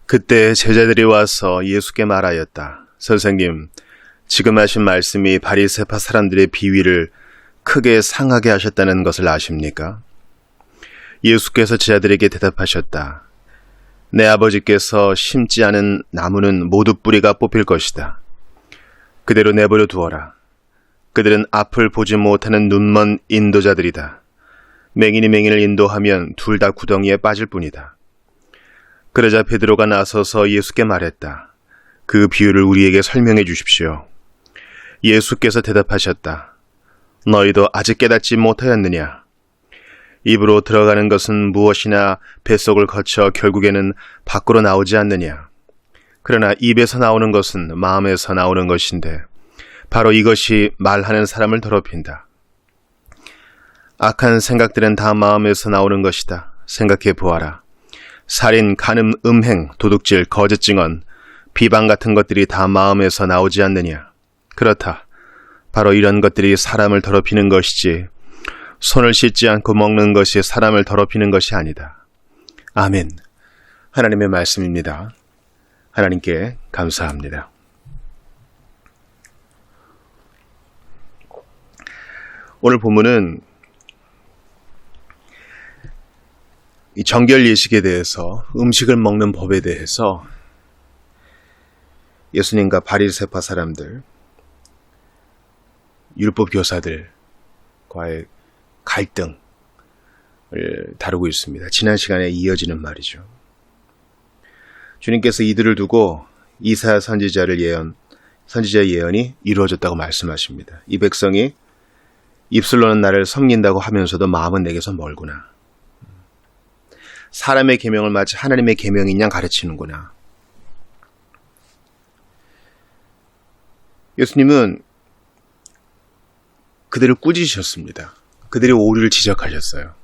그때 제자들이 와서 예수께 말하였다. 선생님, 지금 하신 말씀이 바리새파 사람들의 비위를 크게 상하게 하셨다는 것을 아십니까? 예수께서 제자들에게 대답하셨다. 내 아버지께서 심지 않은 나무는 모두 뿌리가 뽑힐 것이다. 그대로 내버려 두어라. 그들은 앞을 보지 못하는 눈먼 인도자들이다. 맹인이 맹인을 인도하면 둘 다 구덩이에 빠질 뿐이다. 그러자 베드로가 나서서 예수께 말했다. 그 비유를 우리에게 설명해 주십시오. 예수께서 대답하셨다. 너희도 아직 깨닫지 못하였느냐? 입으로 들어가는 것은 무엇이나 뱃속을 거쳐 결국에는 밖으로 나오지 않느냐? 그러나 입에서 나오는 것은 마음에서 나오는 것인데 바로 이것이 말하는 사람을 더럽힌다. 악한 생각들은 다 마음에서 나오는 것이다. 생각해 보아라. 살인, 간음, 음행, 도둑질, 거짓 증언, 비방 같은 것들이 다 마음에서 나오지 않느냐? 그렇다. 바로 이런 것들이 사람을 더럽히는 것이지 손을 씻지 않고 먹는 것이 사람을 더럽히는 것이 아니다. 아멘. 하나님의 말씀입니다. 하나님께 감사합니다. 오늘 본문은 이 정결 예식에 대해서 음식을 먹는 법에 대해서 예수님과 바리새파 사람들, 율법 교사들과의 갈등을 다루고 있습니다. 지난 시간에 이어지는 말이죠. 주님께서 이들을 두고 이사야 선지자의 예언이 이루어졌다고 말씀하십니다. 이 백성이 입술로는 나를 섬긴다고 하면서도 마음은 내게서 멀구나. 사람의 계명을 마치 하나님의 계명인 양 가르치는구나. 예수님은 그들을 꾸짖으셨습니다. 그들의 오류를 지적하셨어요.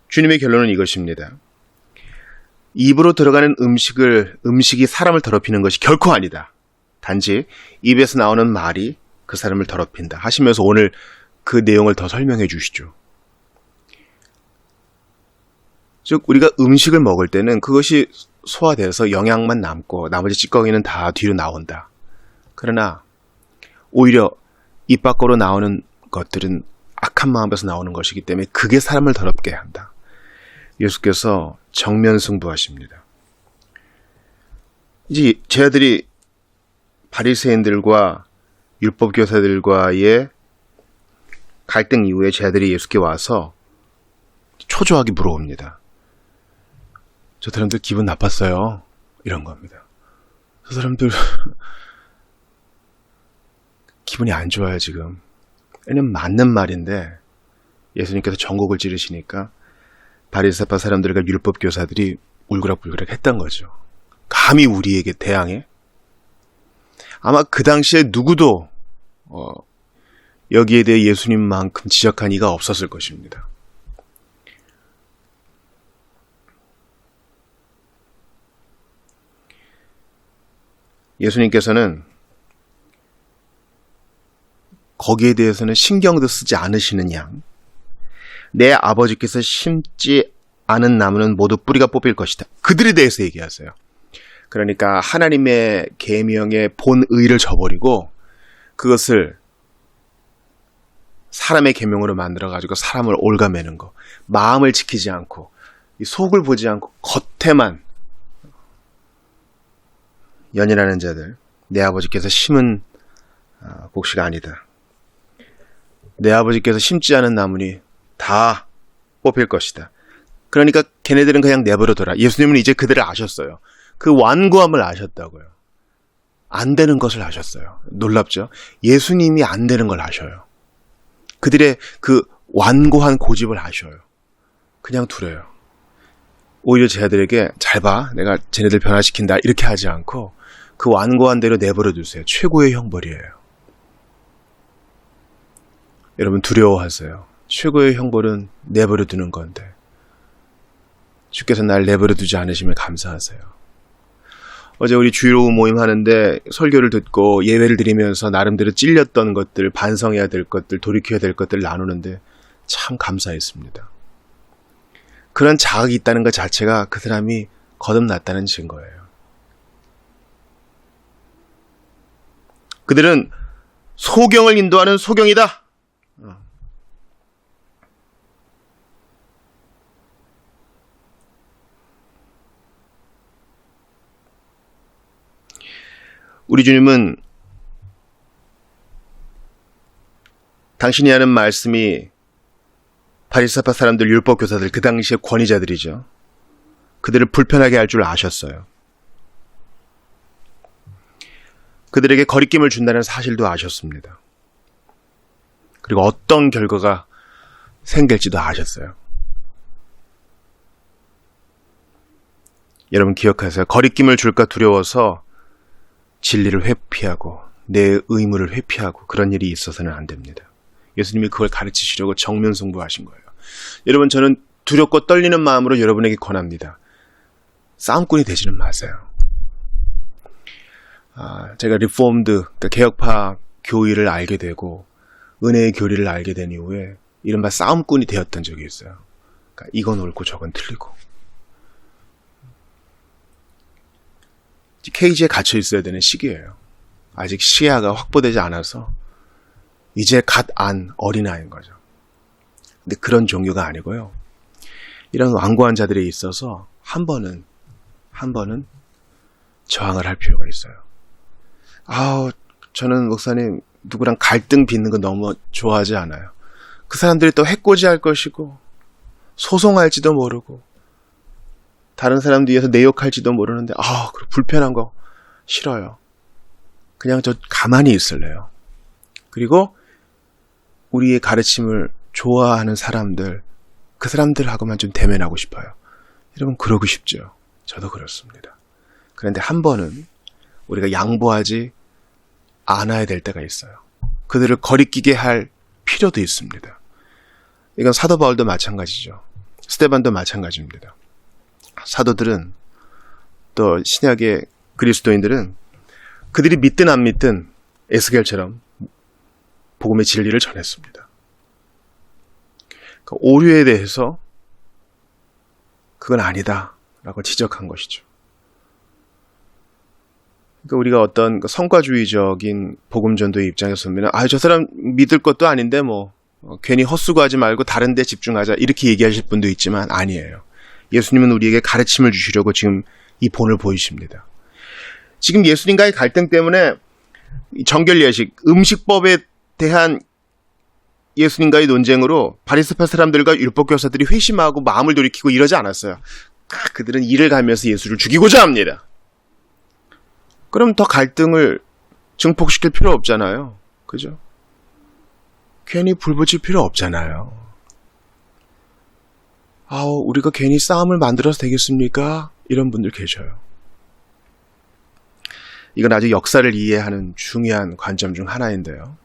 주님의 결론은 이것입니다. 입으로 들어가는 음식이 사람을 더럽히는 것이 결코 아니다. 단지 입에서 나오는 말이 그 사람을 더럽힌다 하시면서 오늘 그 내용을 더 설명해 주시죠. 즉 우리가 음식을 먹을 때는 그것이 소화돼서 영양만 남고 나머지 찌꺼기는 다 뒤로 나온다. 그러나 오히려 입 밖으로 나오는 것들은 악한 마음에서 나오는 것이기 때문에 그게 사람을 더럽게 한다. 예수께서 정면 승부하십니다. 이제 제자들이 바리새인들과 율법 교사들과의 갈등 이후에 제자들이 예수께 와서 초조하게 물어옵니다. 저 사람들 기분 나빴어요. 이런 겁니다. 저 사람들 기분이 안 좋아요 지금. 왜냐면 맞는 말인데 예수님께서 전곡을 찌르시니까 바리새파 사람들과 율법 교사들이 울그락불그락 했던 거죠. 감히 우리에게 대항해? 아마 그 당시에 누구도 여기에 대해 예수님만큼 지적한 이가 없었을 것입니다. 예수님께서는 거기에 대해서는 신경도 쓰지 않으시는 양, 내 아버지께서 심지 않은 나무는 모두 뿌리가 뽑힐 것이다. 그들에 대해서 얘기하세요. 그러니까 하나님의 계명의 본의를 저버리고 그것을 사람의 계명으로 만들어가지고 사람을 올가매는 거, 마음을 지키지 않고 속을 보지 않고 겉에만 연연하는 자들, 내 아버지께서 심은 곡식이 아니다. 내 아버지께서 심지 않은 나무니 다 뽑힐 것이다. 그러니까 걔네들은 그냥 내버려둬라. 예수님은 이제 그들을 아셨어요. 그 완고함을 아셨다고요. 안 되는 것을 아셨어요. 놀랍죠? 예수님이 안 되는 걸 아셔요. 그들의 그 완고한 고집을 아셔요. 그냥 두려요. 오히려 제자들에게 잘 봐, 내가 쟤네들 변화시킨다 이렇게 하지 않고 그 완고한 대로 내버려 두세요. 최고의 형벌이에요. 여러분 두려워하세요. 최고의 형벌은 내버려 두는 건데 주께서 날 내버려 두지 않으시면 감사하세요. 어제 우리 주일오후 모임 하는데 설교를 듣고 예배를 드리면서 나름대로 찔렸던 것들, 반성해야 될 것들, 돌이켜야 될 것들 나누는데 참 감사했습니다. 그런 자각이 있다는 것 자체가 그 사람이 거듭났다는 증거예요. 그들은 소경을 인도하는 소경이다. 우리 주님은 당신이 하는 말씀이 바리새파 사람들, 율법 교사들, 그 당시의 권위자들이죠. 그들을 불편하게 할 줄 아셨어요. 그들에게 거리낌을 준다는 사실도 아셨습니다. 그리고 어떤 결과가 생길지도 아셨어요. 여러분 기억하세요. 거리낌을 줄까 두려워서 진리를 회피하고 내 의무를 회피하고 그런 일이 있어서는 안 됩니다. 예수님이 그걸 가르치시려고 정면승부하신 거예요. 여러분, 저는 두렵고 떨리는 마음으로 여러분에게 권합니다. 싸움꾼이 되지는 마세요. 제가 리포엄드, 그러니까 개혁파 교의를 알게 되고 은혜의 교리를 알게 된 이후에 이른바 싸움꾼이 되었던 적이 있어요. 그러니까 이건 옳고 저건 틀리고 케이지에 갇혀 있어야 되는 시기예요. 아직 시야가 확보되지 않아서 이제 갓 안 어린아이인 거죠. 근데 그런 종류가 아니고요. 이런 완고한 자들에 있어서 한 번은 저항을 할 필요가 있어요. 저는 목사님 누구랑 갈등 빚는 거 너무 좋아하지 않아요. 그 사람들이 또 해코지할 것이고 소송할지도 모르고 다른 사람 뒤에서 내 욕할지도 모르는데 불편한 거 싫어요. 그냥 저 가만히 있을래요. 그리고 우리의 가르침을 좋아하는 사람들, 그 사람들하고만 좀 대면하고 싶어요. 여러분 그러고 싶죠. 저도 그렇습니다. 그런데 한 번은 우리가 양보하지 않아야 될 때가 있어요. 그들을 거리끼게 할 필요도 있습니다. 이건 사도 바울도 마찬가지죠. 스데반도 마찬가지입니다. 사도들은 또 신약의 그리스도인들은 그들이 믿든 안 믿든 에스겔처럼 복음의 진리를 전했습니다. 그 오류에 대해서 그건 아니다 라고 지적한 것이죠. 그러니까 우리가 어떤 성과주의적인 복음전도의 입장에서 보면 저 사람 믿을 것도 아닌데 괜히 헛수고하지 말고 다른 데 집중하자 이렇게 얘기하실 분도 있지만 아니에요. 예수님은 우리에게 가르침을 주시려고 지금 이 본을 보이십니다. 지금 예수님과의 갈등 때문에 정결예식, 음식법에 대한 예수님과의 논쟁으로 바리새파 사람들과 율법교사들이 회심하고 마음을 돌이키고 이러지 않았어요. 그들은 이를 가면서 예수를 죽이고자 합니다. 그럼 더 갈등을 증폭시킬 필요 없잖아요. 그죠? 괜히 불 붙일 필요 없잖아요. 우리가 괜히 싸움을 만들어서 되겠습니까? 이런 분들 계셔요. 이건 아주 역사를 이해하는 중요한 관점 중 하나인데요.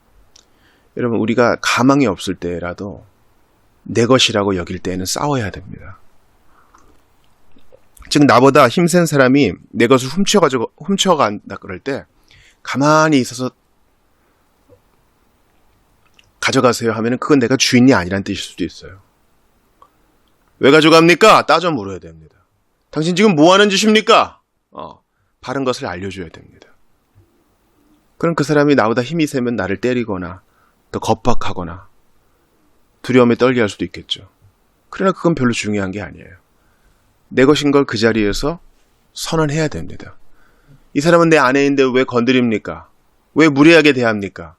여러분, 우리가 가망이 없을 때라도 내 것이라고 여길 때에는 싸워야 됩니다. 즉 나보다 힘센 사람이 내 것을 훔쳐간다 그럴 때 가만히 있어서 가져가세요 하면은 그건 내가 주인이 아니란 뜻일 수도 있어요. 왜 가져갑니까? 따져 물어야 됩니다. 당신 지금 뭐 하는 짓입니까? 바른 것을 알려줘야 됩니다. 그럼 그 사람이 나보다 힘이 세면 나를 때리거나 더 겁박하거나 두려움에 떨게 할 수도 있겠죠. 그러나 그건 별로 중요한 게 아니에요. 내 것인 걸 그 자리에서 선언해야 됩니다. 이 사람은 내 아내인데 왜 건드립니까? 왜 무례하게 대합니까?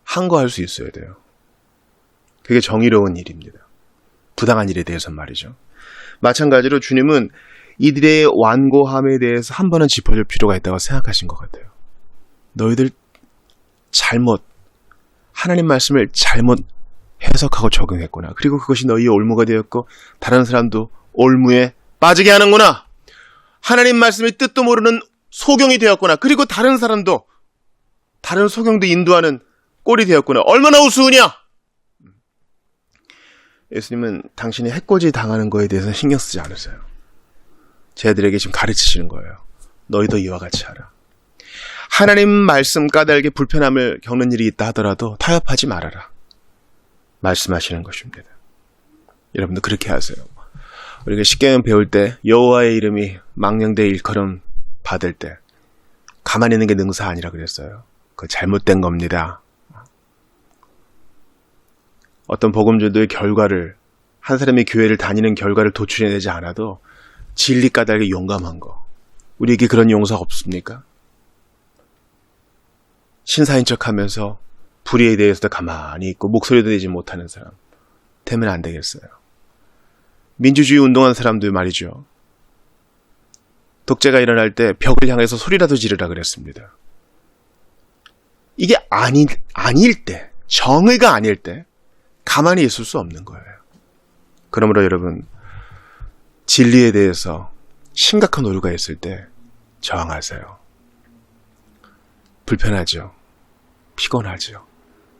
항거할 수 있어야 돼요. 그게 정의로운 일입니다. 부당한 일에 대해서는 말이죠. 마찬가지로 주님은 이들의 완고함에 대해서 한 번은 짚어줄 필요가 있다고 생각하신 것 같아요. 너희들 하나님 말씀을 잘못 해석하고 적용했구나. 그리고 그것이 너희의 올무가 되었고 다른 사람도 올무에 빠지게 하는구나. 하나님 말씀의 뜻도 모르는 소경이 되었구나. 그리고 다른 사람도 다른 소경도 인도하는 꼴이 되었구나. 얼마나 우스우냐. 예수님은 당신이 해코지 당하는 거에 대해서는 신경 쓰지 않으세요. 쟤들에게 지금 가르치시는 거예요. 너희도 이와 같이 하라. 하나님 말씀 까닭에 불편함을 겪는 일이 있다 하더라도 타협하지 말아라. 말씀하시는 것입니다. 여러분도 그렇게 하세요. 우리가 십계명 배울 때 여호와의 이름이 망령되이 일컬음 받을 때 가만히 있는 게 능사 아니라 그랬어요. 그거 잘못된 겁니다. 어떤 복음주도의 결과를, 한 사람이 교회를 다니는 결과를 도출해내지 않아도 진리 까닭에 용감한 거, 우리에게 그런 용서가 없습니까? 신사인 척하면서 불의에 대해서도 가만히 있고 목소리도 내지 못하는 사람 되면 안 되겠어요. 민주주의 운동한 사람들 말이죠. 독재가 일어날 때 벽을 향해서 소리라도 지르라 그랬습니다. 이게 아닐 때, 정의가 아닐 때 가만히 있을 수 없는 거예요. 그러므로 여러분, 진리에 대해서 심각한 오류가 있을 때 저항하세요. 불편하죠. 피곤하죠.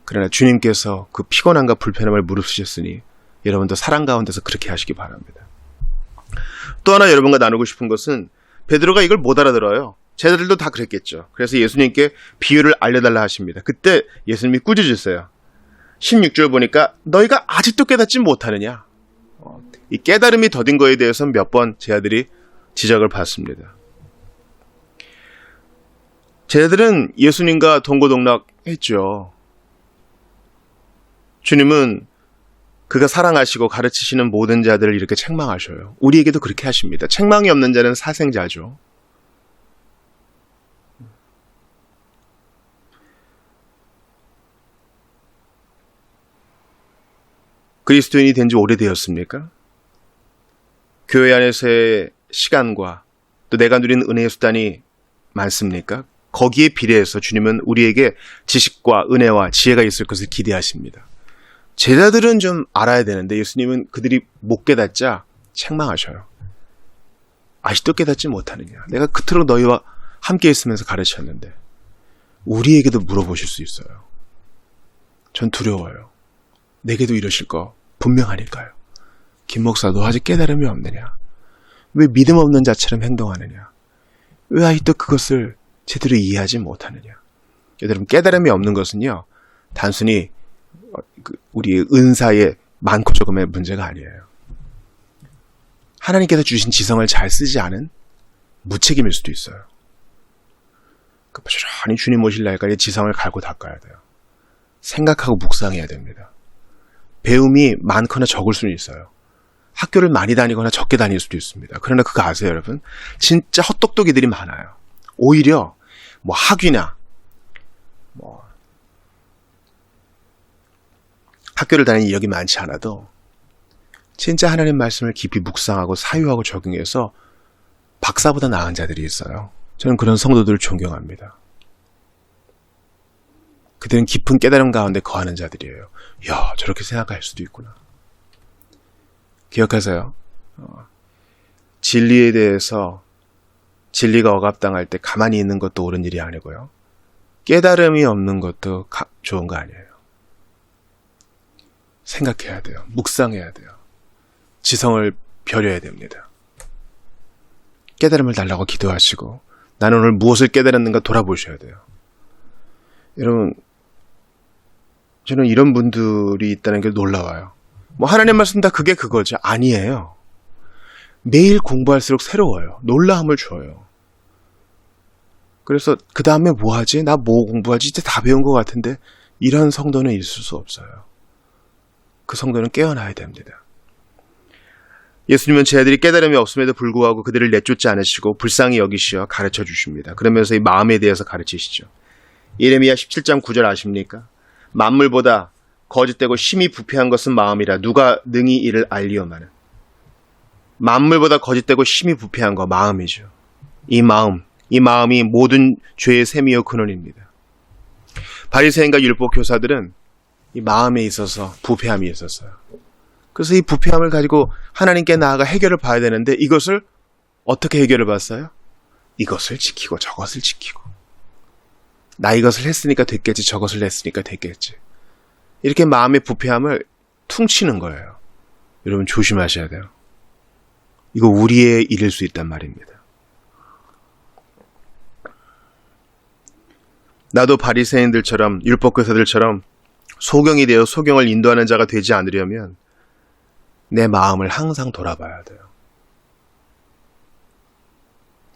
그러나 주님께서 그 피곤함과 불편함을 무릅쓰셨으니 여러분도 사랑 가운데서 그렇게 하시기 바랍니다. 또 하나 여러분과 나누고 싶은 것은 베드로가 이걸 못 알아들어요. 제자들도 다 그랬겠죠. 그래서 예수님께 비유를 알려달라 하십니다. 그때 예수님이 꾸짖으세요. 16절 보니까 너희가 아직도 깨닫지 못하느냐. 이 깨달음이 더딘 거에 대해서 몇 번 제자들이 지적을 받습니다. 제자들은 예수님과 동고동락했죠. 주님은 그가 사랑하시고 가르치시는 모든 자들을 이렇게 책망하셔요. 우리에게도 그렇게 하십니다. 책망이 없는 자는 사생자죠. 그리스도인이 된 지 오래되었습니까? 교회 안에서의 시간과 또 내가 누린 은혜의 수단이 많습니까? 거기에 비례해서 주님은 우리에게 지식과 은혜와 지혜가 있을 것을 기대하십니다. 제자들은 좀 알아야 되는데 예수님은 그들이 못 깨닫자 책망하셔요. 아직도 깨닫지 못하느냐. 내가 그토록 너희와 함께 있으면서 가르쳤는데. 우리에게도 물어보실 수 있어요. 전 두려워요. 내게도 이러실 거 분명하니까요. 김 목사도 아직 깨달음이 없느냐. 왜 믿음 없는 자처럼 행동하느냐. 왜 아직도 그것을 제대로 이해하지 못하느냐. 여러분, 깨달음이 없는 것은요, 단순히 우리의 은사의 많고 조금의 문제가 아니에요. 하나님께서 주신 지성을 잘 쓰지 않은 무책임일 수도 있어요. 부지런히 주님 오실 날까지 지성을 갈고 닦아야 돼요. 생각하고 묵상해야 됩니다. 배움이 많거나 적을 수는 있어요. 학교를 많이 다니거나 적게 다닐 수도 있습니다. 그러나 그거 아세요, 여러분? 진짜 헛똑똑이들이 많아요. 오히려 학위나 학교를 다니는 이력이 많지 않아도 진짜 하나님 말씀을 깊이 묵상하고 사유하고 적용해서 박사보다 나은 자들이 있어요. 저는 그런 성도들을 존경합니다. 그들은 깊은 깨달음 가운데 거하는 자들이에요. 야, 저렇게 생각할 수도 있구나. 기억하세요. 진리에 대해서 진리가 억압당할 때 가만히 있는 것도 옳은 일이 아니고요. 깨달음이 없는 것도 좋은 거 아니에요. 생각해야 돼요. 묵상해야 돼요. 지성을 벼려야 됩니다. 깨달음을 달라고 기도하시고 나는 오늘 무엇을 깨달았는가 돌아보셔야 돼요. 여러분, 저는 이런 분들이 있다는 게 놀라워요. 하나님 말씀 다 그게 그거죠. 아니에요. 매일 공부할수록 새로워요. 놀라움을 줘요. 그래서 그 다음에 뭐 하지? 나 뭐 공부하지? 이제 다 배운 것 같은데 이런 성도는 있을 수 없어요. 그 성도는 깨어나야 됩니다. 예수님은 제자들이 깨달음이 없음에도 불구하고 그들을 내쫓지 않으시고 불쌍히 여기시어 가르쳐 주십니다. 그러면서 이 마음에 대해서 가르치시죠. 예레미야 17장 9절 아십니까? 만물보다 거짓되고 심히 부패한 것은 마음이라 누가 능히 이를 알리오마는. 만물보다 거짓되고 심히 부패한 거 마음이죠. 이 마음이 모든 죄의 셈이요 근원입니다. 바리새인과 율법 교사들은 이 마음에 있어서 부패함이 있었어요. 그래서 이 부패함을 가지고 하나님께 나아가 해결을 봐야 되는데 이것을 어떻게 해결을 봤어요? 이것을 지키고 저것을 지키고. 나 이것을 했으니까 됐겠지, 저것을 했으니까 됐겠지. 이렇게 마음의 부패함을 퉁치는 거예요. 여러분 조심하셔야 돼요. 이거 우리의 일일 수 있단 말입니다. 나도 바리새인들처럼 율법교사들처럼 소경이 되어 소경을 인도하는 자가 되지 않으려면 내 마음을 항상 돌아봐야 돼요.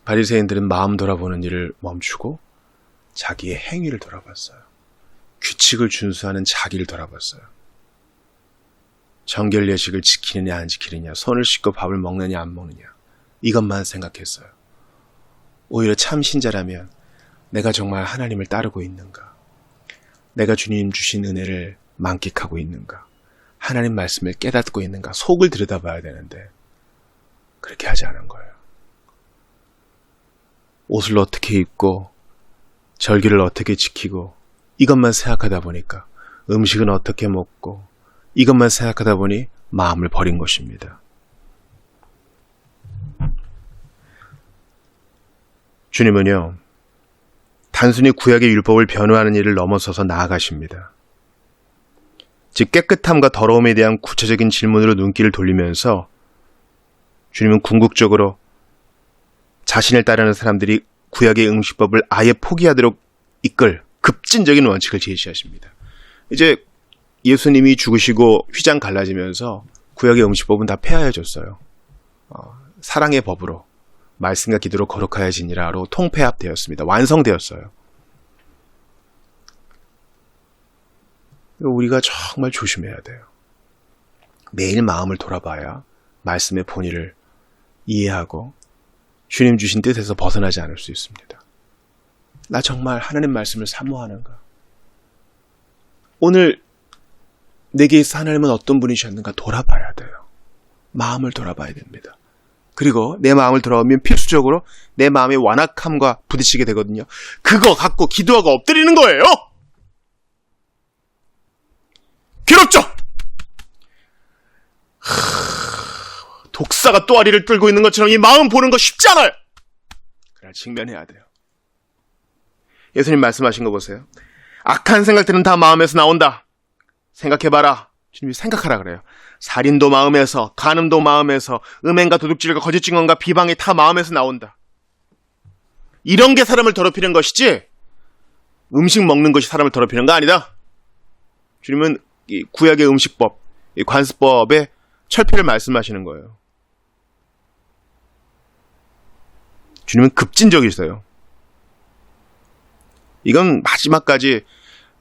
바리새인들은 마음 돌아보는 일을 멈추고 자기의 행위를 돌아봤어요. 규칙을 준수하는 자기를 돌아봤어요. 정결 예식을 지키느냐 안 지키느냐, 손을 씻고 밥을 먹느냐 안 먹느냐, 이것만 생각했어요. 오히려 참 신자라면 내가 정말 하나님을 따르고 있는가, 내가 주님 주신 은혜를 만끽하고 있는가, 하나님 말씀을 깨닫고 있는가, 속을 들여다봐야 되는데 그렇게 하지 않은 거예요. 옷을 어떻게 입고 절기를 어떻게 지키고 이것만 생각하다 보니까, 음식은 어떻게 먹고 이것만 생각하다 보니 마음을 버린 것입니다. 주님은요, 단순히 구약의 율법을 변호하는 일을 넘어서서 나아가십니다. 즉 깨끗함과 더러움에 대한 구체적인 질문으로 눈길을 돌리면서 주님은 궁극적으로 자신을 따르는 사람들이 구약의 음식법을 아예 포기하도록 이끌 급진적인 원칙을 제시하십니다. 이제 예수님이 죽으시고 휘장 갈라지면서 구약의 음식법은 다 폐하여졌어요. 사랑의 법으로, 말씀과 기도로 거룩하여지니라로 통폐합되었습니다. 완성되었어요. 우리가 정말 조심해야 돼요. 매일 마음을 돌아봐야 말씀의 본의를 이해하고 주님 주신 뜻에서 벗어나지 않을 수 있습니다. 나 정말 하나님 말씀을 사모하는가? 오늘 내게 있어 하나님은 어떤 분이셨는가 돌아봐야 돼요. 마음을 돌아봐야 됩니다. 그리고 내 마음을 돌아보면 필수적으로 내 마음의 완악함과 부딪히게 되거든요. 그거 갖고 기도하고 엎드리는 거예요. 괴롭죠? 독사가 또아리를 끌고 있는 것처럼 이 마음 보는 거 쉽지 않아요. 그날 직면해야 돼요. 예수님 말씀하신 거 보세요. 악한 생각들은 다 마음에서 나온다. 생각해봐라. 주님이 생각하라 그래요. 살인도 마음에서, 간음도 마음에서, 음행과 도둑질과 거짓 증언과 비방이 다 마음에서 나온다. 이런 게 사람을 더럽히는 것이지 음식 먹는 것이 사람을 더럽히는 거 아니다. 주님은 이 구약의 음식법, 이 관습법의 철폐를 말씀하시는 거예요. 주님은 급진적이세요. 이건 마지막까지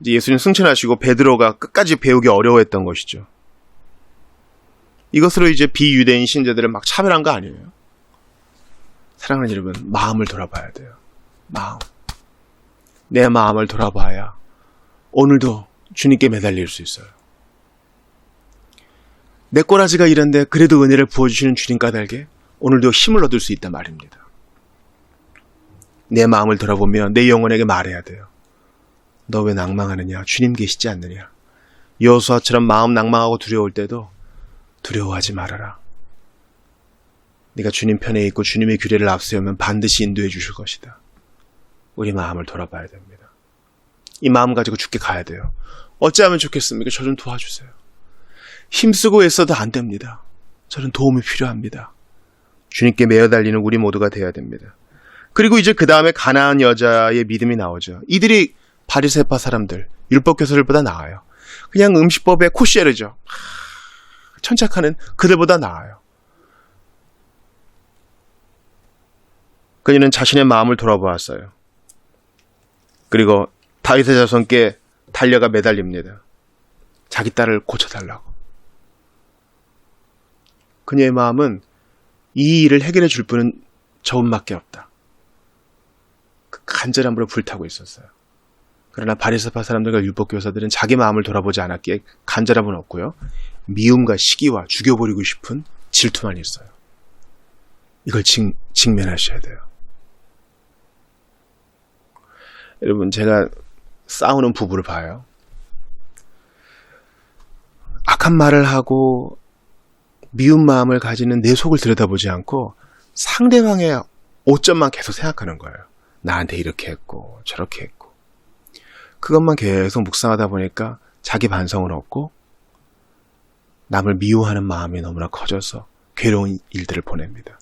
예수님 승천하시고 베드로가 끝까지 배우기 어려워했던 것이죠. 이것으로 이제 비유대인 신자들을 막 차별한 거 아니에요. 사랑하는 여러분, 마음을 돌아봐야 돼요. 마음. 내 마음을 돌아봐야 오늘도 주님께 매달릴 수 있어요. 내 꼬라지가 이런데 그래도 은혜를 부어주시는 주님 까닭에 오늘도 힘을 얻을 수 있단 말입니다. 내 마음을 돌아보며 내 영혼에게 말해야 돼요. 너 왜 낭망하느냐? 주님 계시지 않느냐? 여호수아처럼 마음 낭망하고 두려울 때도 두려워하지 말아라. 네가 주님 편에 있고 주님의 규례를 앞세우면 반드시 인도해 주실 것이다. 우리 마음을 돌아봐야 됩니다. 이 마음 가지고 죽게 가야 돼요. 어찌하면 좋겠습니까? 저 좀 도와주세요. 힘쓰고 애써도 안 됩니다. 저는 도움이 필요합니다. 주님께 매어 달리는 우리 모두가 되어야 됩니다. 그리고 이제 그 다음에 가나안 여자의 믿음이 나오죠. 이들이 바리새파 사람들, 율법 교사들보다 나아요. 그냥 음식법의 코시에르죠. 천착하는 그들보다 나아요. 그녀는 자신의 마음을 돌아보았어요. 그리고 다윗의 자손께 달려가 매달립니다. 자기 딸을 고쳐달라고. 그녀의 마음은 이 일을 해결해 줄 분은 저분밖에 없다. 그 간절함으로 불타고 있었어요. 그러나 바리새파 사람들과 율법교사들은 자기 마음을 돌아보지 않았기에 간절함은 없고요. 미움과 시기와 죽여버리고 싶은 질투만 있어요. 이걸 직면하셔야 돼요. 여러분, 제가 싸우는 부부를 봐요. 악한 말을 하고 미운 마음을 가지는 내 속을 들여다보지 않고 상대방의 오점만 계속 생각하는 거예요. 나한테 이렇게 했고 저렇게 했고. 그것만 계속 묵상하다 보니까 자기 반성은 없고 남을 미워하는 마음이 너무나 커져서 괴로운 일들을 보냅니다.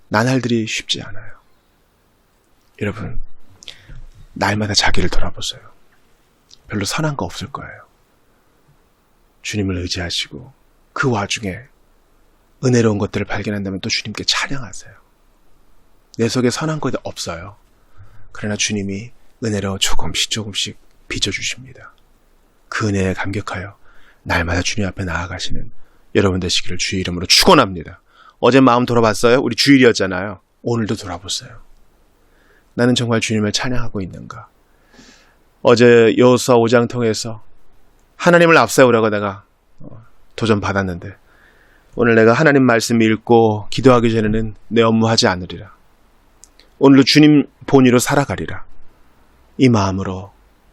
나날들이 쉽지 않아요. 여러분, 날마다 자기를 돌아보세요. 별로 선한 거 없을 거예요. 주님을 의지하시고 그 와중에 은혜로운 것들을 발견한다면 또 주님께 찬양하세요. 내 속에 선한 것이 없어요. 그러나 주님이 은혜로 조금씩 빚어주십니다. 그 은혜에 감격하여 날마다 주님 앞에 나아가시는 여러분 되시기를 주의 이름으로 축원합니다. 어제 마음 돌아봤어요? 우리 주일이었잖아요. 오늘도 돌아보세요. 나는 정말 주님을 찬양하고 있는가? 어제 여호수아 5장 통해서 하나님을 앞세우라고 내가 도전 받았는데 오늘 내가 하나님 말씀 읽고 기도하기 전에는 내 업무 하지 않으리라. 오늘도 주님 본의로 살아가리라. 이 마음으로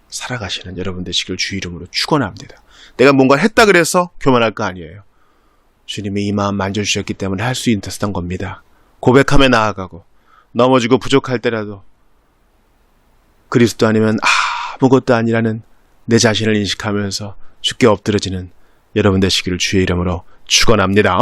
살아가시는 여러분 되시길 주 이름으로 축원합니다. 내가 뭔가를 했다 그래서 교만할 거 아니에요. 주님이 이 마음 만져주셨기 때문에 할 수 있었던 겁니다. 고백하며 나아가고 넘어지고 부족할 때라도 그리스도 아니면 아무것도 아니라는 내 자신을 인식하면서 주께 엎드려지는 여러분 되시기를 주의 이름으로 축원합니다.